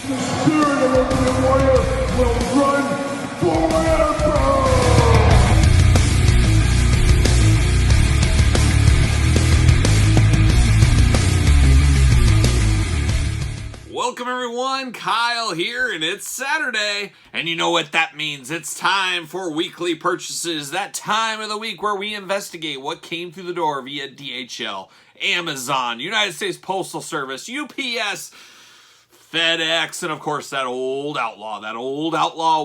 The spirit of Ultimate Warrior will run forever! Welcome everyone, Kyle here, and it's Saturday, and you know what that means. It's time for weekly purchases, that time of the week where we investigate what came through the door via DHL, Amazon, United States Postal Service, UPS, FedEx, and of course that old outlaw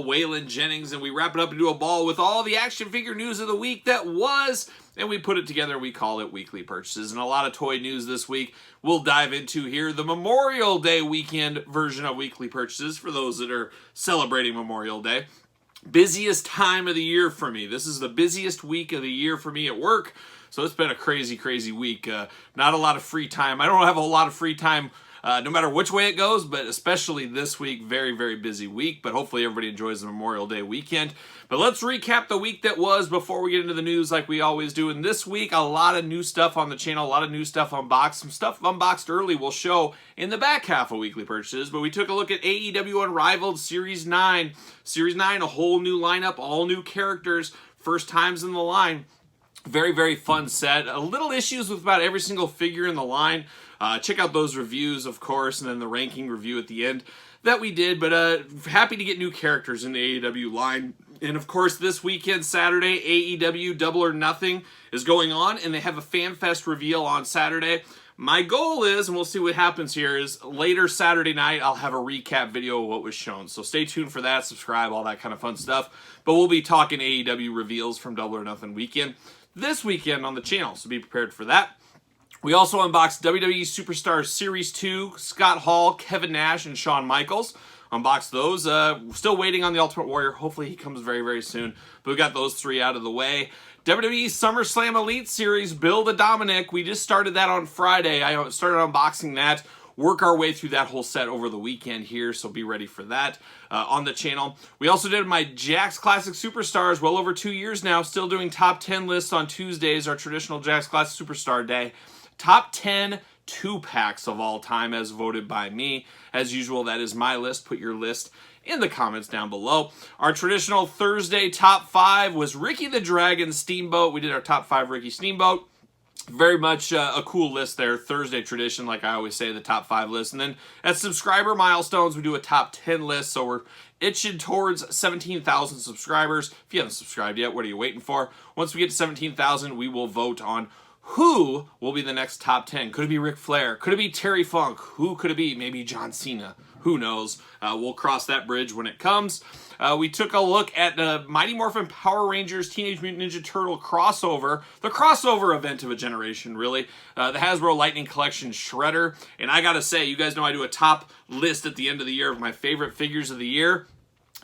Waylon Jennings, and we wrap it up into a ball with all the action figure news of the week that was, and we put it together and we call it weekly purchases. And a lot of toy news this week we'll dive into here. The Memorial Day weekend version of weekly purchases for those that are celebrating Memorial Day. Busiest time of the year for me. This is the busiest week of the year for me at work. So it's been a crazy week. Not a lot of free time. I don't have a lot of free time no matter which way it goes, but especially this week, very busy week. But hopefully everybody enjoys the Memorial Day weekend. But let's recap the week that was before we get into the news like we always do. And this week, a lot of new stuff on the channel, a lot of new stuff unboxed. Some stuff unboxed early we'll show in the back half of weekly purchases. But we took a look at AEW Unrivaled Series 9. Series 9, a whole new lineup, all new characters, first times in the line. Very fun set. A little issues with about every single figure in the line. Check out those reviews, of course, and then the ranking review at the end that we did. But happy to get new characters in the AEW line. And, of course, this weekend, Saturday, AEW Double or Nothing is going on, and they have a Fan Fest reveal on Saturday. My goal is, and we'll see what happens here, is later Saturday night, I'll have a recap video of what was shown. So stay tuned for that, subscribe, all that kind of fun stuff. But we'll be talking AEW reveals from Double or Nothing weekend this weekend on the channel, so be prepared for that. We also unboxed WWE Superstars Series 2, Scott Hall, Kevin Nash, and Shawn Michaels. Unboxed those. Still waiting on the Ultimate Warrior. Hopefully he comes very soon. But we got those three out of the way. WWE SummerSlam Elite Series, Bill the Dominic. We just started that on Friday. I started unboxing that. Work our way through that whole set over the weekend here, so be ready for that on the channel. We also did my Jakks Classic Superstars, well over 2 years now, still doing top 10 lists on Tuesdays, our traditional Jakks Classic Superstar Day. Top 10 2-packs of all time as voted by me. As usual, that is my list. Put your list in the comments down below. Our traditional Thursday top 5 was Ricky the Dragon Steamboat. We did our top 5 Ricky Steamboat. Very much a cool list there. Thursday tradition, like I always say, the top 5 list. And then at subscriber milestones, we do a top 10 list. So we're itching towards 17,000 subscribers. If you haven't subscribed yet, what are you waiting for? Once we get to 17,000, we will vote on who will be the next top 10. Could it be Ric Flair? Could it be Terry Funk? Who could it be? Maybe John Cena. Who knows? We'll cross that bridge when it comes. We took a look at the Mighty Morphin Power Rangers Teenage Mutant Ninja Turtle crossover. The crossover event of a generation, really. The Hasbro Lightning Collection Shredder. And I gotta say, you guys know I do a top list at the end of the year of my favorite figures of the year.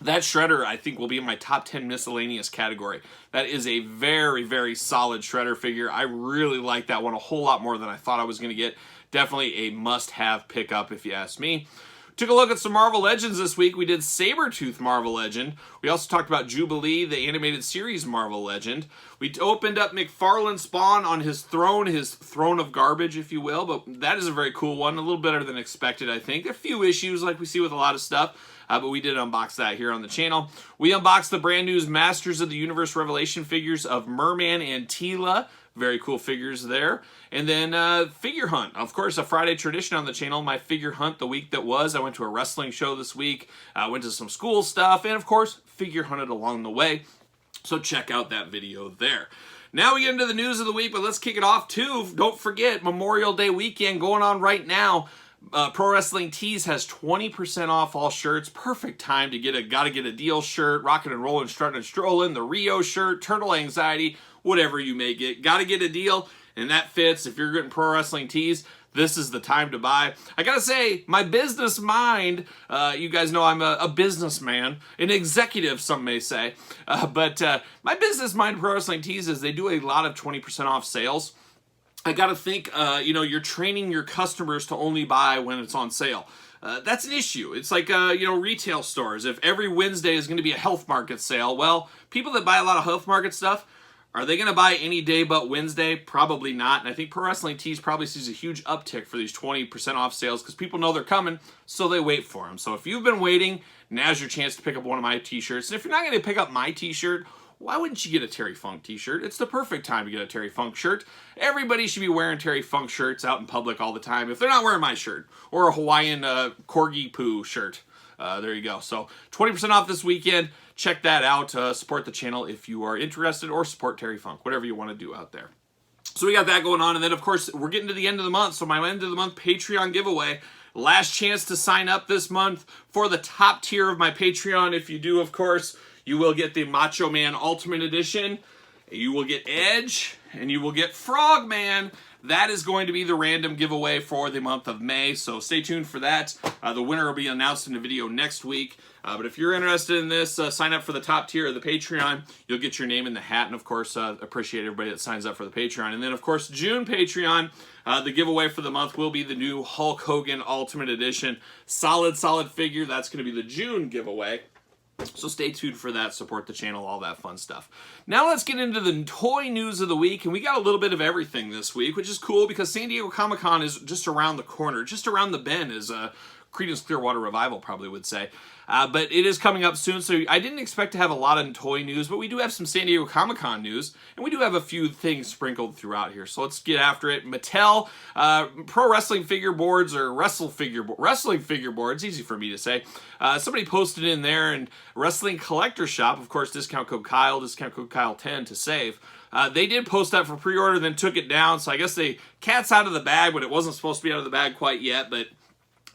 That Shredder, I think, will be in my top 10 miscellaneous category. That is a very solid Shredder figure. I really like that one a whole lot more than I thought I was going to get. Definitely a must-have pickup, if you ask me. Took a look at some Marvel Legends this week. We did Sabretooth Marvel Legend. We also talked about Jubilee, the animated series Marvel Legend. We opened up McFarlane Spawn on his throne of garbage, if you will. But that is a very cool one. A little better than expected, I think. There are a few issues like we see with a lot of stuff. But we did unbox that here on the channel. We unboxed the brand new Masters of the Universe Revelation figures of Merman and Teela. Very cool figures there. And then Figure Hunt. Of course, a Friday tradition on the channel. My Figure Hunt the week that was. I went to a wrestling show this week. Went to some school stuff. And, of course, Figure Hunted along the way. So check out that video there. Now we get into the news of the week, but let's kick it off, too. Don't forget, Memorial Day weekend going on right now. Pro Wrestling Tees has 20% off all shirts. Perfect time to get a Gotta Get a Deal shirt, Rockin' and Rollin', Struttin' and Strollin', the Rio shirt, Turtle Anxiety, whatever you may get. Gotta get a deal, and that fits. If you're getting Pro Wrestling Tees, this is the time to buy. I gotta say, my business mind, you guys know I'm a businessman, an executive, some may say, but my business mind Pro Wrestling Tees is they do a lot of 20% off sales. I gotta think, you're training your customers to only buy when it's on sale. That's an issue. It's like, retail stores. If every Wednesday is going to be a Health Market sale, well, people that buy a lot of Health Market stuff Are they going to buy any day but Wednesday? Probably not. And I think Pro Wrestling Tees probably sees a huge uptick for these 20% off sales because people know they're coming, so they wait for them. So if you've been waiting, now's your chance to pick up one of my t-shirts. And if you're not going to pick up my t-shirt, why wouldn't you get a Terry Funk t-shirt? It's the perfect time to get a Terry Funk shirt. Everybody should be wearing Terry Funk shirts out in public all the time if they're not wearing my shirt or a Hawaiian Corgi Poo shirt. There you go. So 20% off this weekend. Check that out. Support the channel if you are interested, or support Terry Funk, whatever you want to do out there. So we got that going on. And then, of course, we're getting to the end of the month. So my end of the month Patreon giveaway. Last chance to sign up this month for the top tier of my Patreon. If you do, of course, you will get the Macho Man Ultimate Edition. You will get Edge, and you will get Frogman. That is going to be the random giveaway for the month of May, so stay tuned for that. The winner will be announced in a video next week. But if you're interested in this, sign up for the top tier of the Patreon. You'll get your name in the hat, and of course, appreciate everybody that signs up for the Patreon. And then, of course, June Patreon, the giveaway for the month will be the new Hulk Hogan Ultimate Edition. Solid figure. That's going to be the June giveaway. So stay tuned for that, support the channel, all that fun stuff. Now let's get into the toy news of the week, and we got a little bit of everything this week, which is cool because San Diego Comic-Con is just around the corner, just around the bend, as Creedence Clearwater Revival probably would say. But it is coming up soon, so I didn't expect to have a lot of toy news, but we do have some San Diego Comic-Con news, and we do have a few things sprinkled throughout here. So let's get after it. Mattel, pro wrestling figure boards, or wrestling figure boards, easy for me to say. Somebody posted in there, and Wrestling Collector Shop, of course, discount code Kyle 10 to save. They did post that for pre-order, then took it down, so I guess the cat's out of the bag, but it wasn't supposed to be out of the bag quite yet, but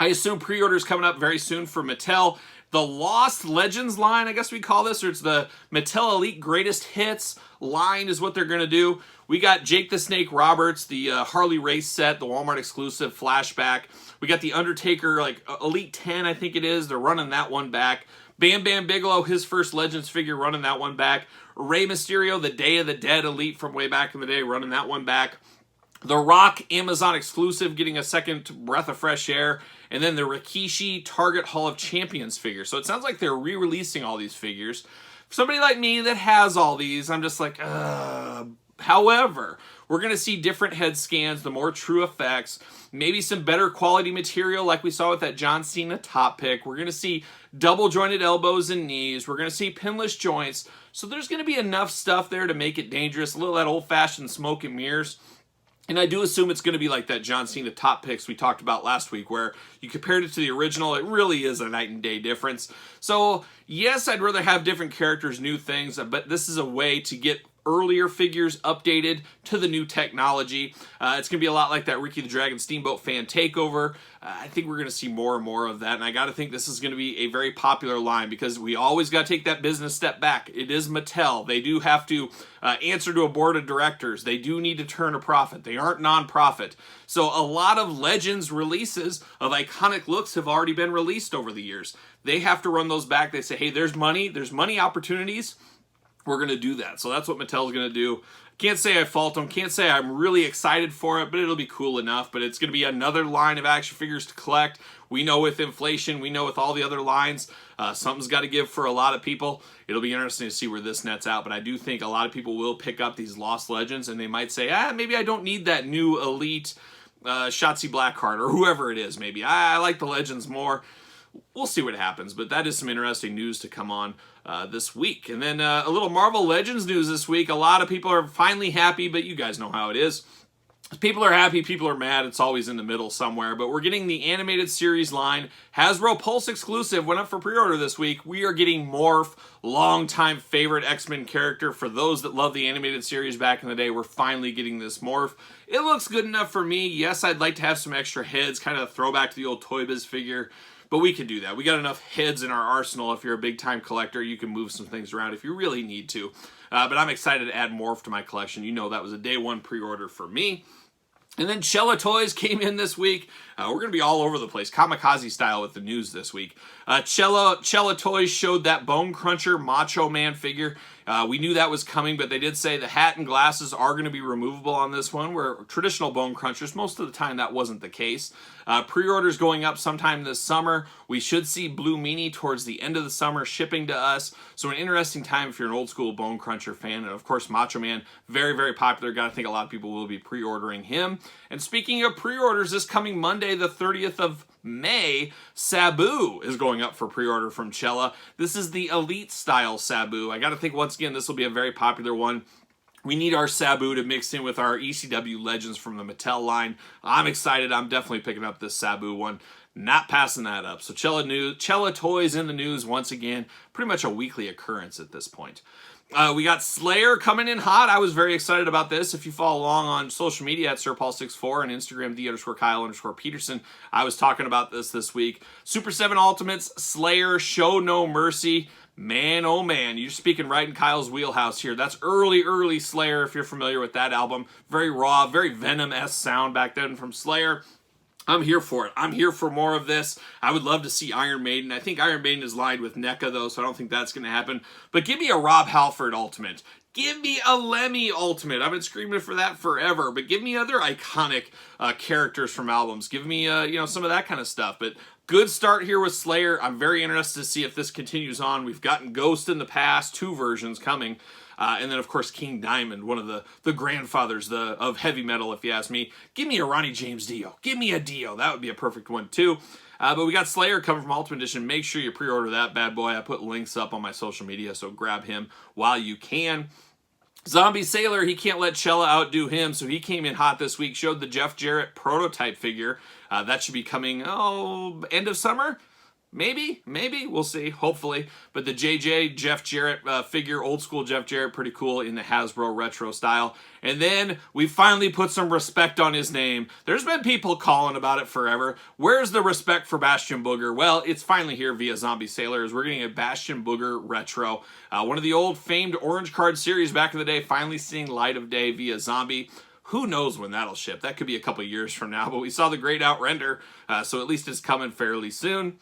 I assume pre-order is coming up very soon for Mattel. The Lost Legends line, I guess we call this, or it's the Mattel Elite Greatest Hits line is what they're going to do. We got Jake the Snake Roberts, the Harley Race set, the Walmart exclusive flashback. We got the Undertaker, like Elite 10, I think it is. They're running that one back. Bam Bam Bigelow, his first Legends figure, running that one back. Rey Mysterio, the Day of the Dead Elite from way back in the day, running that one back. The Rock Amazon exclusive, getting a second breath of fresh air. And then the Rikishi Target Hall of Champions figure. So it sounds like they're re-releasing all these figures. For somebody like me that has all these, I'm just like, However, we're going to see different head scans, the more true effects, maybe some better quality material like we saw with that John Cena top pick. We're going to see double jointed elbows and knees. We're going to see pinless joints. So there's going to be enough stuff there to make it dangerous. A little of that old-fashioned smoke and mirrors. And I do assume it's going to be like that John Cena top picks we talked about last week, where you compared it to the original. It really is a night and day difference. So yes, I'd rather have different characters, new things, but this is a way to get earlier figures updated to the new technology. It's going to be a lot like that Ricky the Dragon Steamboat fan takeover. I think we're going to see more and more of that, and I got to think this is going to be a very popular line because we always got to take that business step back. It is Mattel. They do have to answer to a board of directors. They do need to turn a profit. They aren't non-profit. So a lot of Legends releases of iconic looks have already been released over the years. They have to run those back. They say, hey, there's money opportunities. We're going to do that. So that's what Mattel's going to do. Can't say I fault them. Can't say I'm really excited for it, but it'll be cool enough. But it's going to be another line of action figures to collect. We know with inflation, we know with all the other lines, something's got to give for a lot of people. It'll be interesting to see where this nets out. But I do think a lot of people will pick up these Lost Legends, and they might say, maybe I don't need that new Elite Shotzi Blackheart or whoever it is. Maybe I like the Legends more. We'll see what happens, but that is some interesting news to come on this week. And then a little Marvel Legends news this week. A lot of people are finally happy, but you guys know how it is. People are happy, people are mad. It's always in the middle somewhere. But we're getting the animated series line. Hasbro Pulse exclusive went up for pre-order this week. We are getting Morph, longtime favorite X-Men character. For those that love the animated series back in the day, we're finally getting this Morph. It looks good enough for me. Yes, I'd like to have some extra heads, kind of a throwback to the old Toy Biz figure. But we can do that. We got enough heads in our arsenal. If you're a big-time collector, you can move some things around if you really need to. But I'm excited to add Morph to my collection. You know that was a day one pre-order for me. And then Chella Toys came in this week. We're going to be all over the place, kamikaze style with the news this week. Chella Toys showed that Bone Cruncher Macho Man figure. We knew that was coming, but they did say the hat and glasses are going to be removable on this one, where traditional Bone Crunchers, most of the time that wasn't the case. Pre-orders going up sometime this summer. We should see Blue Meanie towards the end of the summer shipping to us. So an interesting time if you're an old school Bone Cruncher fan. And of course, Macho Man, very, very popular. Got to think a lot of people will be pre-ordering him. And speaking of pre-orders, this coming Monday, the 30th of May, Sabu is going up for pre-order from Chella. This is the Elite style Sabu. I got to think once again, this will be a very popular one. We need our Sabu to mix in with our ECW Legends from the Mattel line. I'm excited. I'm definitely picking up this Sabu one. Not passing that up. So Chella Toys in the news once again. Pretty much a weekly occurrence at this point. We got Slayer coming in hot. I was very excited about this. If you follow along on social media at SirPaul64 and Instagram, _Kyle_Peterson, I was talking about this week. Super 7 Ultimates, Slayer, Show No Mercy. Man, oh man, you're speaking right in Kyle's wheelhouse here. That's early Slayer, if you're familiar with that album. Very raw, very Venom-esque sound back then from Slayer. I'm here for it. I'm here for more of this. I would love to see Iron Maiden. I think Iron Maiden is lined with NECA, though, so I don't think that's going to happen. But give me a Rob Halford Ultimate. Give me a Lemmy Ultimate. I've been screaming for that forever. But give me other iconic characters from albums. Give me, some of that kind of stuff. But good start here with Slayer. I'm very interested to see if this continues on. We've gotten Ghost in the past, 2 versions coming. And then, of course, King Diamond, one of the grandfathers of heavy metal, if you ask me. Give me a Ronnie James Dio. Give me a Dio. That would be a perfect one, too. But we got Slayer coming from Ultimate Edition. Make sure you pre-order that bad boy. I put links up on my social media, so grab him while you can. Zombie Sailor, he can't let Chella outdo him, so he came in hot this week. Showed the Jeff Jarrett prototype figure. That should be coming, end of summer? Maybe, we'll see, hopefully. But the JJ Jeff Jarrett figure, old school Jeff Jarrett, pretty cool in the Hasbro retro style. And then we finally put some respect on his name. There's been people calling about it forever. Where's the respect for Bastion Booger? Well, it's finally here via Zombie Sailors. We're getting a Bastion Booger retro. One of the old famed orange card series back in the day, finally seeing light of day via Zombie. Who knows when that'll ship? That could be a couple years from now, but we saw the Great Out render, so at least it's coming fairly soon.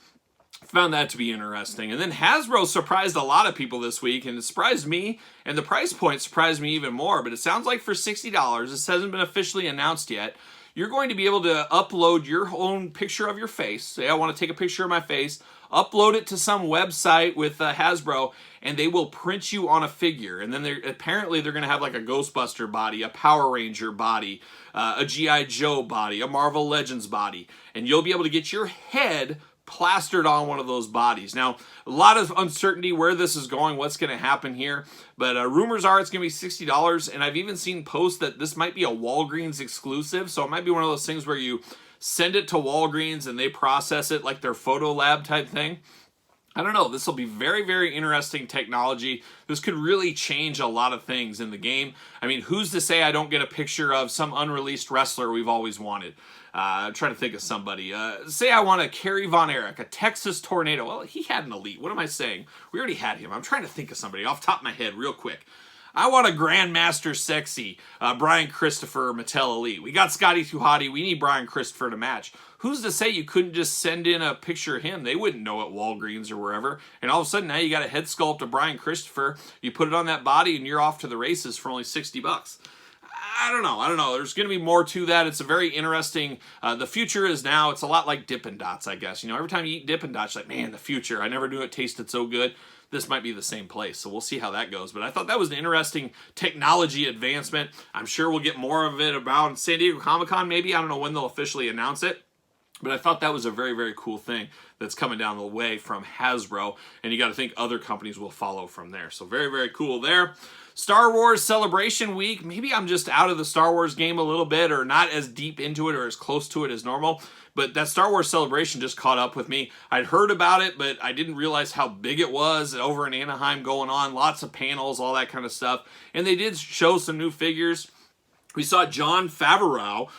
Found that to be interesting. And then Hasbro surprised a lot of people this week, and it surprised me, and the price point surprised me even more. But it sounds like for $60, this hasn't been officially announced yet, you're going to be able to upload your own picture of your face. Say, I want to take a picture of my face, upload it to some website with Hasbro, and they will print you on a figure. And then apparently they're going to have like a Ghostbuster body, a Power Ranger body, a G.I. Joe body, a Marvel Legends body. And you'll be able to get your head plastered on one of those bodies. Now, a lot of uncertainty where this is going, what's going to happen here, but rumors are it's going to be $60, and I've even seen posts that this might be a Walgreens exclusive, so it might be one of those things where you send it to Walgreens and they process it like their photo lab type thing. I don't know. This will be very, very interesting technology. This could really change a lot of things in the game. I mean, who's to say I don't get a picture of some unreleased wrestler we've always wanted? I'm trying to think of somebody. Say I want a Kerry Von Erich, a Texas Tornado. Well, he had an Elite. What am I saying? We already had him. I'm trying to think of somebody off the top of my head real quick. I want a Grandmaster Sexy, Brian Christopher, Mattel Elite. We got Scotty Too Hottie. We need Brian Christopher to match. Who's to say you couldn't just send in a picture of him? They wouldn't know at Walgreens or wherever. And all of a sudden now you got a head sculpt of Brian Christopher. You put it on that body and you're off to the races for only $60. I don't know. There's going to be more to that. It's a very interesting, the future is now. It's a lot like Dippin' Dots, I guess. You know, every time you eat Dippin' Dots, you're like, man, the future. I never knew it tasted so good. This might be the same place, so we'll see how that goes. But I thought that was an interesting technology advancement. I'm sure we'll get more of it about San Diego Comic-Con maybe. I don't know when they'll officially announce it. But I thought that was a very, very cool thing that's coming down the way from Hasbro. And you got to think other companies will follow from there. So very, very cool there. Star Wars Celebration Week. Maybe I'm just out of the Star Wars game a little bit or not as deep into it or as close to it as normal. But that Star Wars Celebration just caught up with me. I'd heard about it, but I didn't realize how big it was over in Anaheim going on. Lots of panels, all that kind of stuff. And they did show some new figures. We saw Jon Favreau.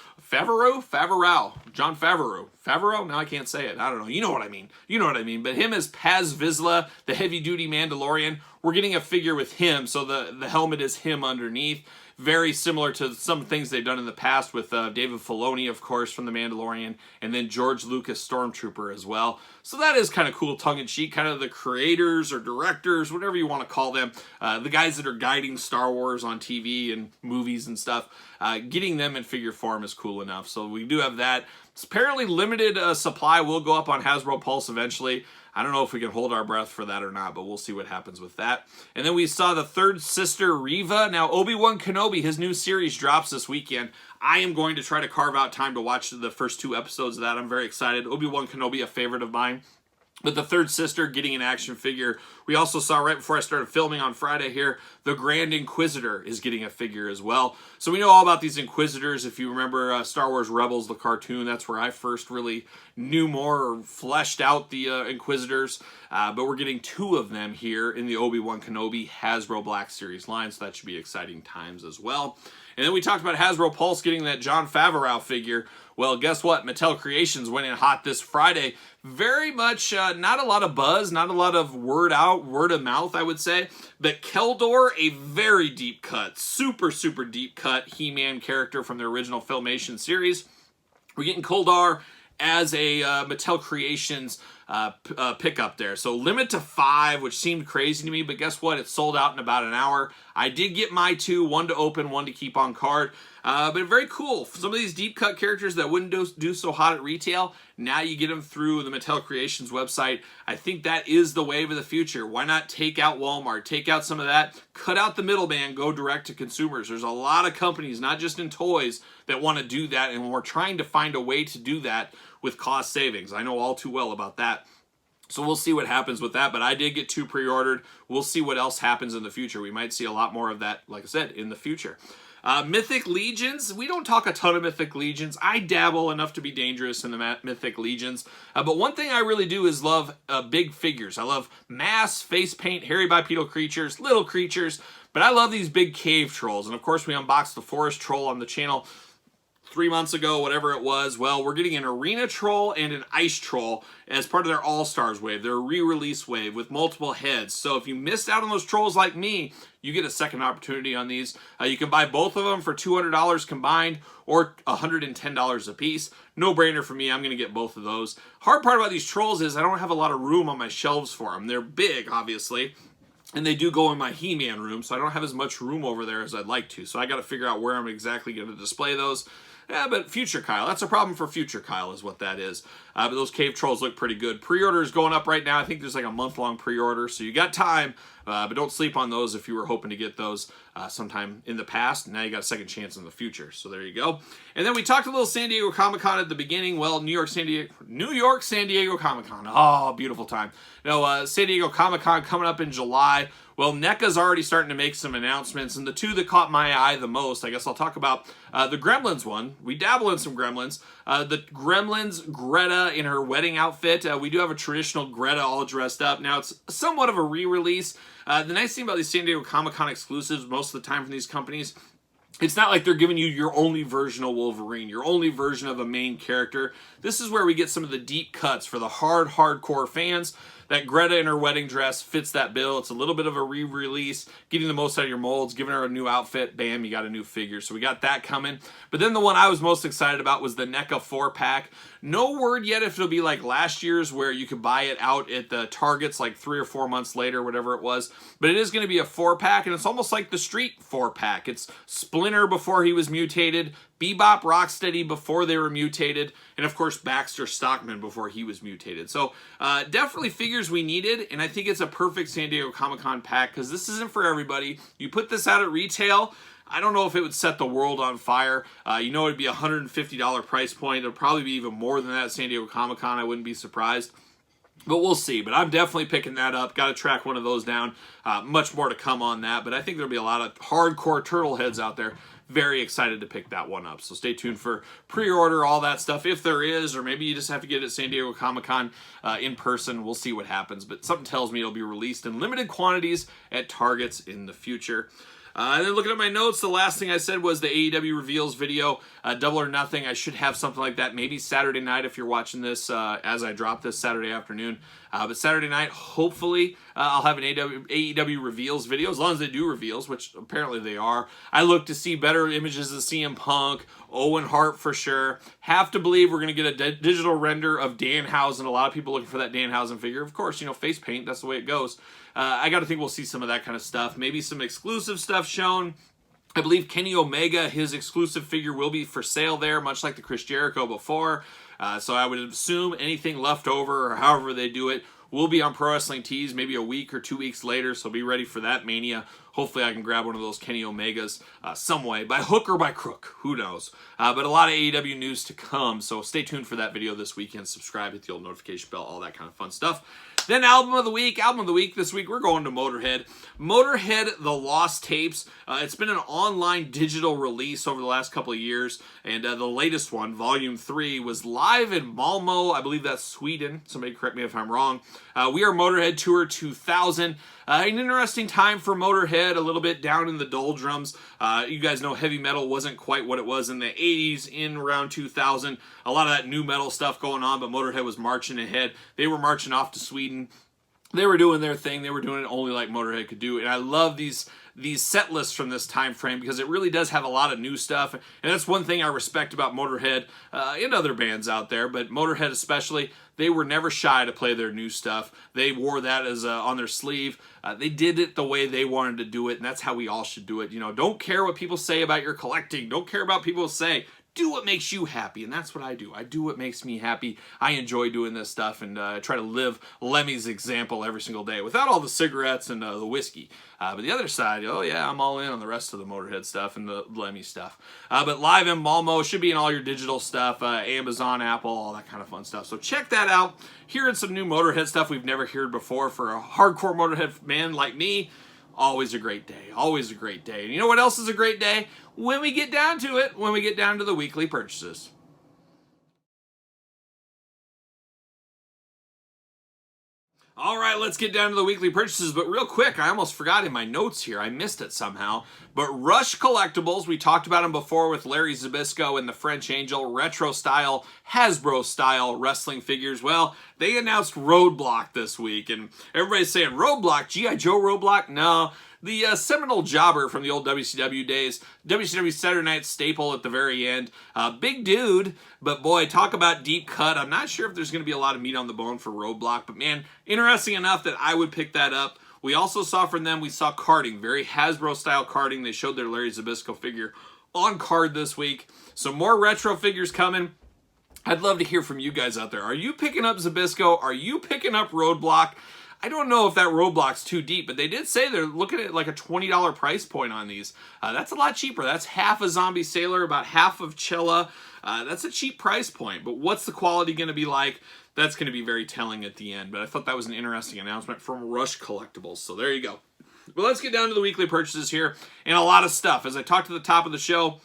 Jon Favreau. Favreau? No, I can't say it. I don't know. You know what I mean. You know what I mean. But him as Paz Vizsla, the heavy-duty Mandalorian, we're getting a figure with him, so the helmet is him underneath. Very similar to some things they've done in the past with David Filoni, of course, from The Mandalorian, and then George Lucas Stormtrooper as well. So that is kind of cool, tongue-in-cheek, kind of the creators or directors, whatever you want to call them, the guys that are guiding Star Wars on TV and movies and stuff, getting them in figure form is cool enough. So we do have that. It's apparently limited supply will go up on Hasbro Pulse eventually. I don't know if we can hold our breath for that or not, but we'll see what happens with that. And then we saw the third sister, Reva. Now, ObiWan Kenobi, his new series drops this weekend. I am going to try to carve out time to watch the first 2 episodes of that. I'm very excited. ObiWan Kenobi, a favorite of mine. But the third sister getting an action figure. We also saw right before I started filming on Friday here, the Grand Inquisitor is getting a figure as well. So we know all about these Inquisitors. If you remember Star Wars Rebels, the cartoon, that's where I first really knew more or fleshed out the Inquisitors. But we're getting 2 of them here in the ObiWan Kenobi Hasbro Black Series line, so that should be exciting times as well. And then we talked about Hasbro Pulse getting that Jon Favreau figure. Well, guess what? Mattel Creations went in hot this Friday. Very much not a lot of buzz, not a lot of word of mouth, I would say. But Kellor, a very deep cut, super, super deep cut He-Man character from the original Filmation series. We're getting Kellor as a Mattel Creations pickup there. So limit to 5, which seemed crazy to me, but guess what? It sold out in about an hour. I did get my 2, 1 to open, 1 to keep on card. But very cool. Some of these deep cut characters that wouldn't do so hot at retail, now you get them through the Mattel Creations website. I think that is the wave of the future. Why not take out Walmart, take out some of that, cut out the middleman, go direct to consumers. There's a lot of companies, not just in toys, that want to do that, and we're trying to find a way to do that with cost savings. I know all too well about that. So we'll see what happens with that, but I did get 2 pre-ordered. We'll see what else happens in the future. We might see a lot more of that, like I said, in the future. Mythic Legions, we don't talk a ton of Mythic Legions. I dabble enough to be dangerous in the Mythic Legions. But one thing I really do is love big figures. I love mass, face paint, hairy bipedal creatures, little creatures. But I love these big cave trolls. And of course, we unboxed the forest troll on the channel 3 months ago, whatever it was. Well, we're getting an arena troll and an ice troll as part of their All-Stars wave, their re-release wave with multiple heads. So if you missed out on those trolls like me, you get a second opportunity on these. You can buy both of them for $200 combined or $110 a piece. No brainer for me. I'm going to get both of those. Hard part about these trolls is I don't have a lot of room on my shelves for them. They're big, obviously. And they do go in my He-Man room, so I don't have as much room over there as I'd like to. So I got to figure out where I'm exactly going to display those. Yeah, but future Kyle. That's a problem for future Kyle is what that is. But those cave trolls look pretty good. Pre-order is going up right now. I think there's like a month-long pre-order, so you got time. But don't sleep on those if you were hoping to get those sometime in the past. Now you got a second chance in the future. So there you go. And then we talked a little San Diego Comic-Con at the beginning. Well, New York, San Diego Comic-Con. Oh, beautiful time. No, San Diego Comic-Con coming up in July. Well, NECA's already starting to make some announcements, and the 2 that caught my eye the most, I guess I'll talk about the Gremlins one. We dabble in some Gremlins. The Gremlins, Greta in her wedding outfit. We do have a traditional Greta all dressed up. Now, it's somewhat of a re-release. The nice thing about these San Diego Comic-Con exclusives most of the time from these companies, it's not like they're giving you your only version of Wolverine, your only version of a main character. This is where we get some of the deep cuts for the hardcore fans. That Greta in her wedding dress fits that bill. It's a little bit of a re-release, getting the most out of your molds, giving her a new outfit. Bam, you got a new figure. So we got that coming. But then the one I was most excited about was the NECA 4-pack. No word yet if it'll be like last year's where you could buy it out at the Targets like 3 or 4 months later, whatever it was. But it is going to be a 4-pack, and it's almost like the Street 4-pack. It's Splinter before he was mutated, Bebop, Rocksteady before they were mutated, and of course Baxter Stockman before he was mutated. So definitely figures we needed, and I think it's a perfect San Diego Comic-Con pack because this isn't for everybody. You put this out at retail, I don't know if it would set the world on fire. You know, it'd be a $150 price point. It'll probably be even more than that at San Diego Comic-Con. I wouldn't be surprised. But we'll see. But I'm definitely picking that up. Got to track one of those down. Much more to come on that. But I think there'll be a lot of hardcore turtle heads out there. Very excited to pick that one up. So stay tuned for pre-order, all that stuff, if there is. Or maybe you just have to get it at San Diego Comic-Con in person. We'll see what happens. But something tells me it'll be released in limited quantities at Targets in the future. And then looking at my notes, the last thing I said was the AEW reveals video, Double or Nothing. I should have something like that maybe Saturday night if you're watching this as I drop this Saturday afternoon. But Saturday night, hopefully, I'll have an AEW reveals video, as long as they do reveals, which apparently they are. I look to see better images of CM Punk, Owen Hart for sure. Have to believe we're going to get a digital render of Danhausen. A lot of people looking for that Danhausen figure. Of course, face paint, that's the way it goes. I got to think we'll see some of that kind of stuff. Maybe some exclusive stuff shown. I believe Kenny Omega, his exclusive figure, will be for sale there, much like the Chris Jericho before. So I would assume anything left over, or however they do it, will be on Pro Wrestling Tees maybe a week or 2 weeks later, so be ready for that mania. Hopefully I can grab one of those Kenny Omegas some way, by hook or by crook, who knows. But a lot of AEW news to come, so stay tuned for that video this weekend. Subscribe, hit the old notification bell, all that kind of fun stuff. Then Album of the Week. Album of the Week this week, we're going to Motorhead. Motorhead, The Lost Tapes. It's been an online digital release over the last couple of years, and the latest one, Volume 3, was live in Malmo. I believe that's Sweden. Somebody correct me if I'm wrong. We Are Motorhead Tour 2000. An interesting time for Motorhead, a little bit down in the doldrums. You guys know heavy metal wasn't quite what it was in the 80s, in around 2000. A lot of that new metal stuff going on, but Motorhead was marching ahead. They were marching off to Sweden. They were doing their thing. They were doing it only like Motorhead could do. And I love these set lists from this time frame because it really does have a lot of new stuff. And that's one thing I respect about Motorhead and other bands out there, but Motorhead especially. They were never shy to play their new stuff. They wore that as on their sleeve. They did it the way they wanted to do it, and that's how we all should do it. Don't care what people say about your collecting. Don't care about people say. Do what makes you happy, and that's what I do. I do what makes me happy. I enjoy doing this stuff, and I try to live Lemmy's example every single day without all the cigarettes and the whiskey. But the other side, oh yeah, I'm all in on the rest of the Motorhead stuff and the Lemmy stuff. But live in Malmo should be in all your digital stuff, Amazon, Apple, all that kind of fun stuff. So check that out. Hearing some new Motorhead stuff we've never heard before for a hardcore Motorhead man like me. Always a great day. Always a great day. And you know what else is a great day? When we get down to it, when we get down to the weekly purchases. All right, let's get down to the weekly purchases, but real quick, I almost forgot in my notes here. I missed it somehow. But Rush Collectibles, we talked about them before with Larry Zbyszko and the French Angel, retro-style, Hasbro-style wrestling figures. Well, they announced Roadblock this week, and everybody's saying, Roadblock, G.I. Joe Roadblock? No. The seminal jobber from the old WCW days, WCW Saturday Night staple at the very end. Big dude, but boy, talk about deep cut. I'm not sure if there's going to be a lot of meat on the bone for Roadblock, but man, interesting enough that I would pick that up. We also saw from them, we saw carding, very Hasbro-style carding. They showed their Larry Zbyszko figure on card this week. So more retro figures coming. I'd love to hear from you guys out there. Are you picking up Zbyszko? Are you picking up Roadblock? I don't know if that Roadblock's too deep, but they did say they're looking at like a $20 price point on these. That's a lot cheaper. That's half a Zombie Sailor, about half of Chella. That's a cheap price point, but what's the quality going to be like? That's going to be very telling at the end, but I thought that was an interesting announcement from Rush Collectibles, so there you go. But let's get down to the weekly purchases here, and a lot of stuff. As I talked at the top of the show,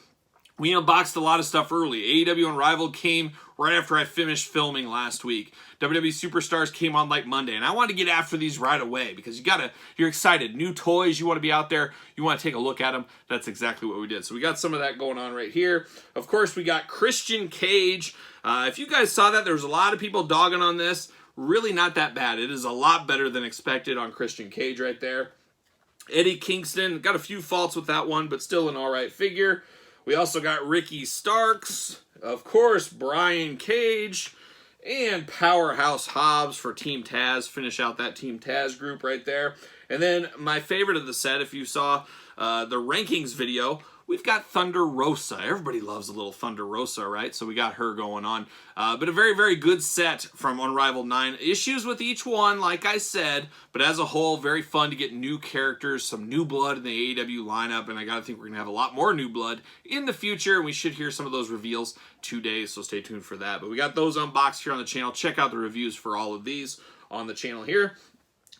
we unboxed a lot of stuff early. AEW Unrivaled came right after I finished filming last week. WWE Superstars came on like Monday, and I wanted to get after these right away because you're excited. New toys, you want to be out there, you want to take a look at them. That's exactly what we did. So we got some of that going on right here. Of course, we got Christian Cage. If you guys saw that, there was a lot of people dogging on this. Really not that bad. It is a lot better than expected on Christian Cage right there. Eddie Kingston, got a few faults with that one, but still an alright figure. We also got Ricky Starks, of course, Brian Cage, and Powerhouse Hobbs for Team Taz. Finish out that Team Taz group right there. And then my favorite of the set, if you saw the rankings video, we've got Thunder Rosa. Everybody loves a little Thunder Rosa, right? So we got her going on. But a very, very good set from Unrivaled 9. Issues with each one, like I said, but as a whole, very fun to get new characters, some new blood in the AEW lineup, and I gotta think we're gonna have a lot more new blood in the future, and we should hear some of those reveals today, so stay tuned for that. But we got those unboxed here on the channel. Check out the reviews for all of these on the channel here.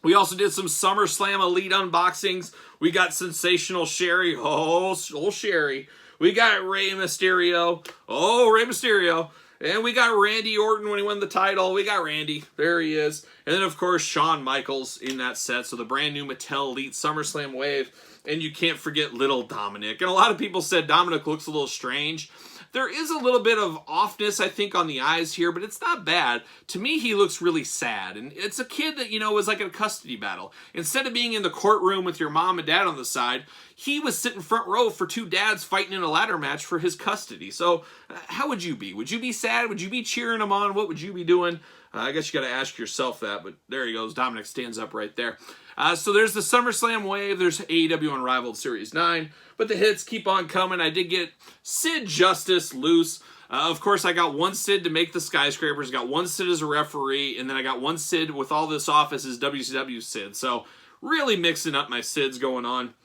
We also did some SummerSlam Elite unboxings. We got Sensational Sherry. Oh, Sherry. We got Rey Mysterio. Oh, Rey Mysterio. And we got Randy Orton when he won the title. We got Randy. There he is. And then, of course, Shawn Michaels in that set. So the brand new Mattel Elite SummerSlam Wave. And you can't forget Little Dominic. And a lot of people said Dominic looks a little strange. There is a little bit of offness, I think, on the eyes here, but it's not bad. To me, he looks really sad. And it's a kid that, you know, was like in a custody battle. Instead of being in the courtroom with your mom and dad on the side, he was sitting front row for two dads fighting in a ladder match for his custody. So how would you be? Would you be sad? Would you be cheering him on? What would you be doing? I guess you got to ask yourself that, but there he goes. Dominic stands up right there. So there's the SummerSlam Wave. There's AEW Unrivaled Series 9. But the hits keep on coming. I did get Sid Justice loose. Of course, I got one Sid to make the skyscrapers. Got one Sid as a referee. And then I got one Sid with all this office as WCW Sid. So really mixing up my Sids going on.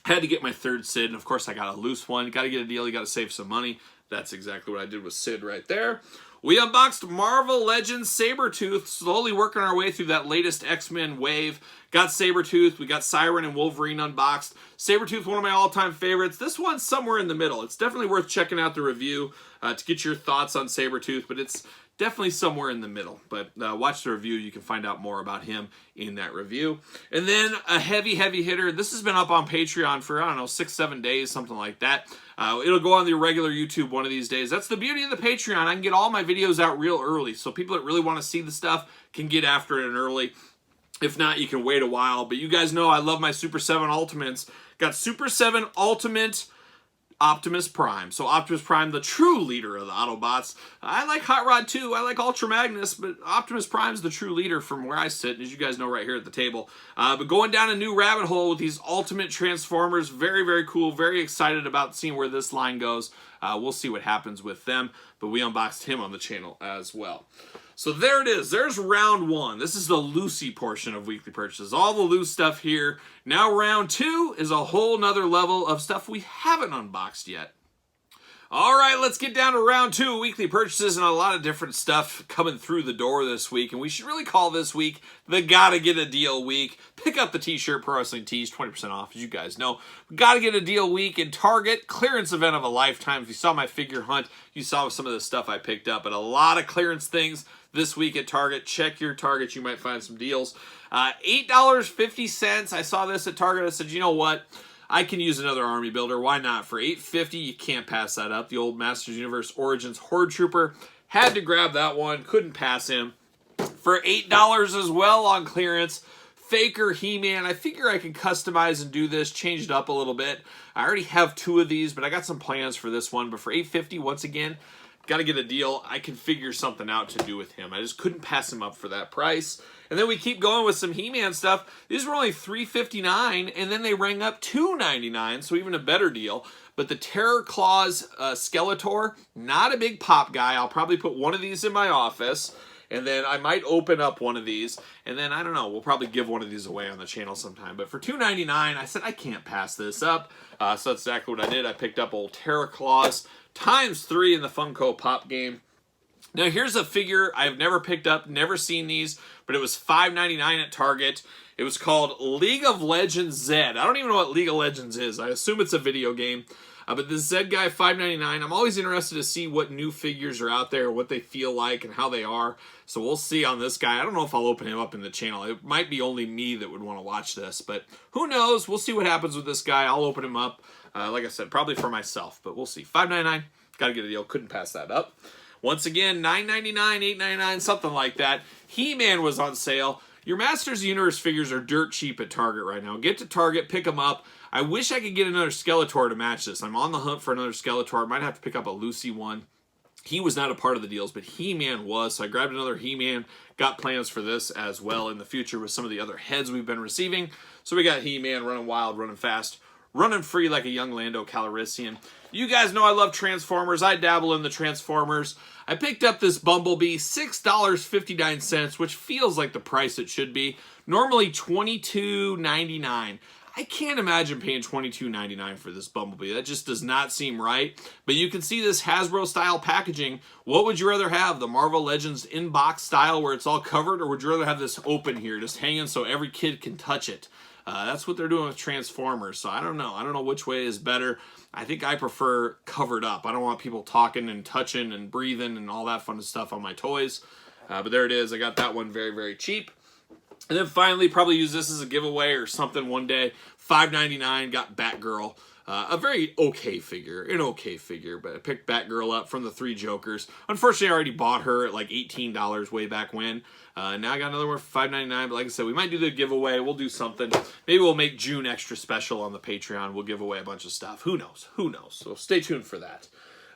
Had to get my third Sid. And of course, I got a loose one. Got to get a deal. You got to save some money. That's exactly what I did with Sid right there. We unboxed Marvel Legends Sabretooth, slowly working our way through that latest X-Men wave. Got Sabretooth, we got Siren and Wolverine unboxed. Sabretooth, one of my all-time favorites. This one's somewhere in the middle. It's definitely worth checking out the review to get your thoughts on Sabretooth, but it's definitely somewhere in the middle. But watch the review. You can find out more about him in that review. And then a heavy hitter. This has been up on Patreon for, I don't know, 6-7 days, something like that. It'll go on the regular YouTube one of these days. That's the beauty of the Patreon. I can get all my videos out real early. So people that really want to see the stuff can get after it early. If not, you can wait a while. But you guys know I love my Super 7 Ultimates. Got Super 7 Ultimate Optimus Prime. So Optimus Prime, the true leader of the Autobots. I like Hot Rod too. I like Ultra Magnus, but Optimus Prime's the true leader from where I sit, as you guys know right here at the table. But going down a new rabbit hole with these Ultimate Transformers. Very, very cool. Very excited about seeing where this line goes. We'll see what happens with them. But we unboxed him on the channel as well. So there it is. There's round one. This is the loosey portion of weekly purchases. All the loose stuff here. Now round two is a whole nother level of stuff we haven't unboxed yet. All right, let's get down to round two, weekly purchases, and a lot of different stuff coming through the door this week. And we should really call this week the Gotta Get a Deal Week. Pick up the t-shirt, Pro Wrestling Tees, 20% off, as you guys know. Gotta Get a Deal Week in Target, clearance event of a lifetime. If you saw my figure hunt, you saw some of the stuff I picked up, but a lot of clearance things this week at Target. Check your Target, you might find some deals. $8.50. I saw this at Target. I said, you know what? I can use another army builder. Why not? For $8.50, you can't pass that up. The old Masters Universe Origins Horde Trooper. Had to grab that one. Couldn't pass him. For $8 as well on clearance, Faker He-Man. I figure I can customize and do this, change it up a little bit. I already have two of these, but I got some plans for this one. But for $8.50, once again, got to get a deal. I can figure something out to do with him. I just couldn't pass him up for that price. And then we keep going with some He-Man stuff. These were only $3.59, and then they rang up $2.99, so even a better deal. But the Terror Claws Skeletor, not a big pop guy. I'll probably put one of these in my office, and then I might open up one of these, and then, I don't know, we'll probably give one of these away on the channel sometime. But for $2.99, I said, I can't pass this up. So that's exactly what I did. I picked up old Terror Claws ×3 in the Funko Pop game. Now, here's a figure I've never picked up, never seen these, but it was $5.99 at Target. It was called League of Legends Zed. I don't even know what League of Legends is. I assume it's a video game. But this Zed guy, $5.99. I'm always interested to see what new figures are out there, what they feel like, and how they are. So we'll see on this guy. I don't know if I'll open him up in the channel. It might be only me that would want to watch this, but who knows? We'll see what happens with this guy. I'll open him up, like I said, probably for myself, but we'll see. $5.99. Got to get a deal. Couldn't pass that up. Once again, $9.99, $8.99, something like that. He-Man was on sale. Your Masters of the Universe figures are dirt cheap at Target right now. Get to Target, pick them up. I wish I could get another Skeletor to match this. I'm on the hunt for another Skeletor. I might have to pick up a Lucy one. He was not a part of the deals, but He-Man was. So I grabbed another He-Man. Got plans for this as well in the future with some of the other heads we've been receiving. So we got He-Man running wild, running fast, running free like a young Lando Calrissian. You guys know I love Transformers. I dabble in the Transformers. I picked up this Bumblebee, $6.59, which feels like the price it should be. Normally $22.99. I can't imagine paying $22.99 for this Bumblebee. That just does not seem right. But you can see this Hasbro-style packaging. What would you rather have? The Marvel Legends in-box style where it's all covered? Or would you rather have this open here, just hanging so every kid can touch it? That's what they're doing with Transformers. So I don't know. I don't know which way is better. I think I prefer covered up. I don't want people talking and touching and breathing and all that fun stuff on my toys. But there it is. I got that one very, very cheap. And then finally, probably use this as a giveaway or something one day. $5.99, got Batgirl. A very okay figure, but I picked Batgirl up from the 3 Jokers. Unfortunately, I already bought her at like $18 way back when. Now I got another one for $5.99, but like I said, we might do the giveaway. We'll do something. Maybe we'll make June extra special on the Patreon. We'll give away a bunch of stuff. Who knows? Who knows? So stay tuned for that.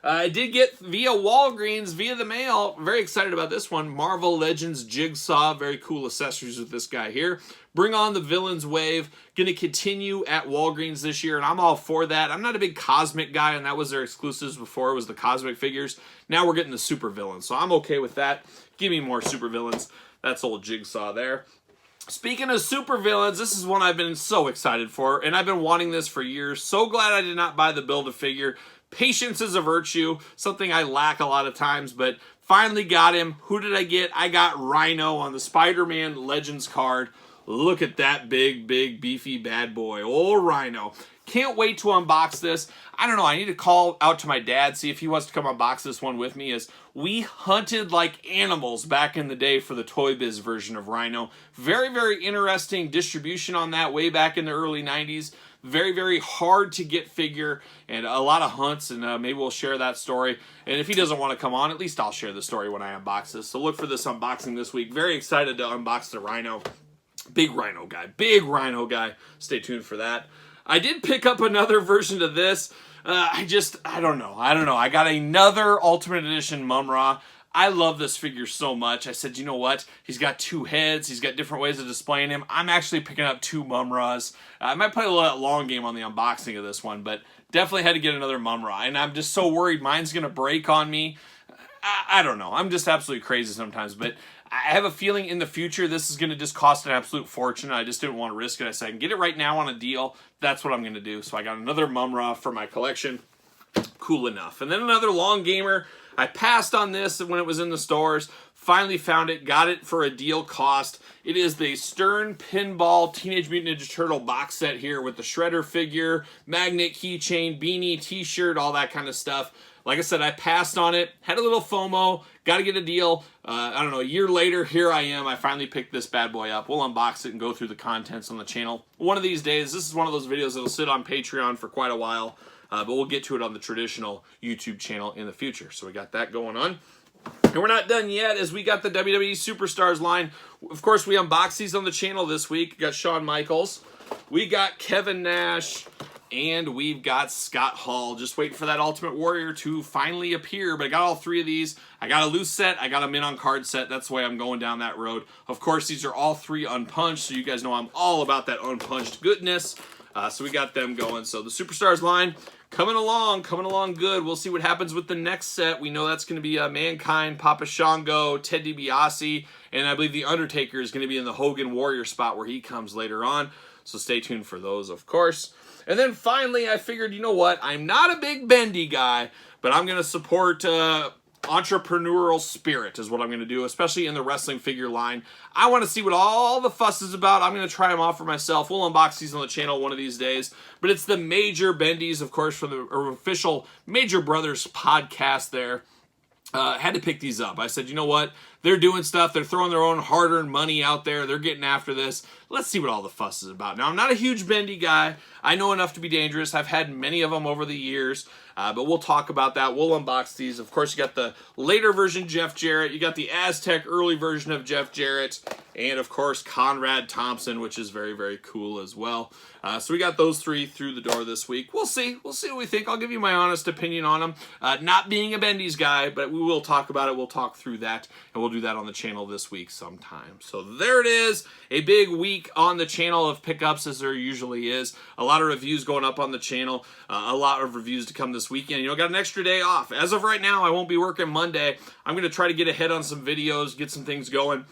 I did get via Walgreens, via the mail, very excited about this one, Marvel Legends Jigsaw, very cool accessories with this guy here. Bring on the Villains Wave, going to continue at Walgreens this year, and I'm all for that. I'm not a big Cosmic guy, and that was their exclusives before, it was the Cosmic figures. Now we're getting the Super Villains, so I'm okay with that. Give me more Super Villains. That's old Jigsaw there. Speaking of super villains, this is one I've been so excited for, and I've been wanting this for years. So glad I did not buy the Build-A-Figure. Patience is a virtue, something I lack a lot of times, but finally got him. Who did I get? I got Rhino on the Spider-Man Legends card. Look at that big, beefy bad boy. Old Rhino. Can't wait to unbox this. I don't know, I need to call out to my dad, see if he wants to come unbox this one with me, as we hunted like animals back in the day for the Toy Biz version of Rhino. Very, very interesting distribution on that way back in the early 90s. Very, very hard to get figure, and a lot of hunts, and maybe we'll share that story. And if he doesn't want to come on, at least I'll share the story when I unbox this. So look for this unboxing this week. Very excited to unbox the Rhino. Big Rhino guy. Stay tuned for that. I did pick up another version of this. I don't know. I got another Ultimate Edition Mum-Ra. I love this figure so much. I said, you know what? He's got 2 heads. He's got different ways of displaying him. I'm actually picking up 2 Mum-Ras. I might play a little long game on the unboxing of this one, but definitely had to get another Mum-Ra. And I'm just so worried mine's going to break on me. I don't know. I'm just absolutely crazy sometimes, but I have a feeling in the future this is going to just cost an absolute fortune. I just didn't want to risk it. I said, I can get it right now on a deal. That's what I'm going to do. So I got another Mum-Ra for my collection. Cool enough. And then another long gamer. I passed on this when it was in the stores. Finally found it. Got it for a deal cost. It is the Stern Pinball Teenage Mutant Ninja Turtle box set here with the Shredder figure, magnet, keychain, beanie, t-shirt, all that kind of stuff. Like I said, I passed on it, had a little FOMO, got to get a deal. I don't know, a year later, here I am. I finally picked this bad boy up. We'll unbox it and go through the contents on the channel. One of these days, this is one of those videos that'll sit on Patreon for quite a while, but we'll get to it on the traditional YouTube channel in the future. So we got that going on. And we're not done yet, as we got the WWE Superstars line. Of course, we unboxed these on the channel this week. We got Shawn Michaels. We got Kevin Nash. And we've got Scott Hall. Just waiting for that Ultimate Warrior to finally appear. But I got all 3 of these. I got a loose set. I got a mint on card set. That's the way I'm going down that road. Of course, these are all 3 unpunched. So you guys know I'm all about that unpunched goodness. So we got them going. So the Superstars line coming along good. We'll see what happens with the next set. We know that's going to be Mankind, Papa Shango, Ted DiBiase. And I believe The Undertaker is going to be in the Hogan Warrior spot where he comes later on. So stay tuned for those, of course. And then finally, I figured, you know what? I'm not a big bendy guy, but I'm going to support entrepreneurial spirit is what I'm going to do, especially in the wrestling figure line. I want to see what all the fuss is about. I'm going to try them out for myself. We'll unbox these on the channel one of these days. But it's the Major Bendies, of course, from the official Major Brothers podcast there. Had to pick these up. I said, you know what? They're doing stuff. They're throwing their own hard-earned money out there. They're getting after this. Let's see what all the fuss is about. Now, I'm not a huge bendy guy. I know enough to be dangerous. I've had many of them over the years, but we'll talk about that. We'll unbox these. Of course, you got the later version Jeff Jarrett. You got the Aztec early version of Jeff Jarrett. And, of course, Conrad Thompson, which is very, very cool as well. So we got those 3 through the door this week. We'll see. We'll see what we think. I'll give you my honest opinion on them. Not being a bendies guy, but we will talk about it. We'll talk through that, and we'll do that on the channel this week sometime. So there it is. A big week on the channel of pickups, as there usually is. A lot of reviews going up on the channel. A lot of reviews to come this weekend. You know, got an extra day off. As of right now, I won't be working Monday. I'm going to try to get ahead on some videos, get some things going.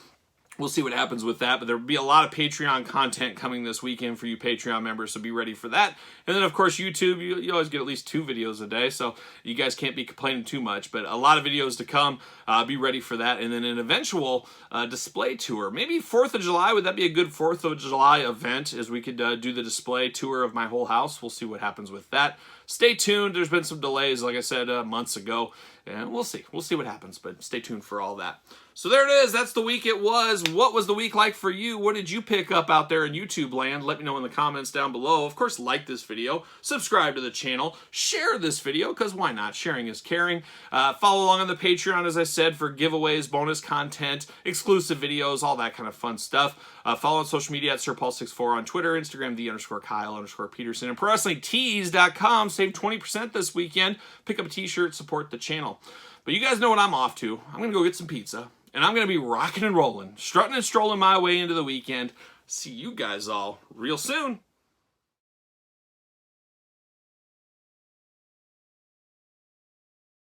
We'll see what happens with that, but there will be a lot of Patreon content coming this weekend for you Patreon members, so be ready for that. And then, of course, YouTube, you always get at least 2 videos a day, so you guys can't be complaining too much, but a lot of videos to come. Be ready for that. And then an eventual display tour. Maybe 4th of July, would that be a good 4th of July event, as we could do the display tour of my whole house? We'll see what happens with that. Stay tuned. There's been some delays, like I said, months ago, and we'll see. We'll see what happens, but stay tuned for all that. So there it is. That's the week it was. What was the week like for you? What did you pick up out there in YouTube land? Let me know in the comments down below. Of course, like this video, subscribe to the channel, share this video, because why not? Sharing is caring. Follow along on the Patreon, as I said, for giveaways, bonus content, exclusive videos, all that kind of fun stuff. Follow on social media at SirPaul64 on Twitter, Instagram, _Kyle_Peterson, and ProWrestlingTees.com. Save 20% this weekend. Pick up a t-shirt, support the channel. But you guys know what I'm off to. I'm going to go get some pizza. And I'm going to be rocking and rolling, strutting and strolling my way into the weekend. See you guys all real soon.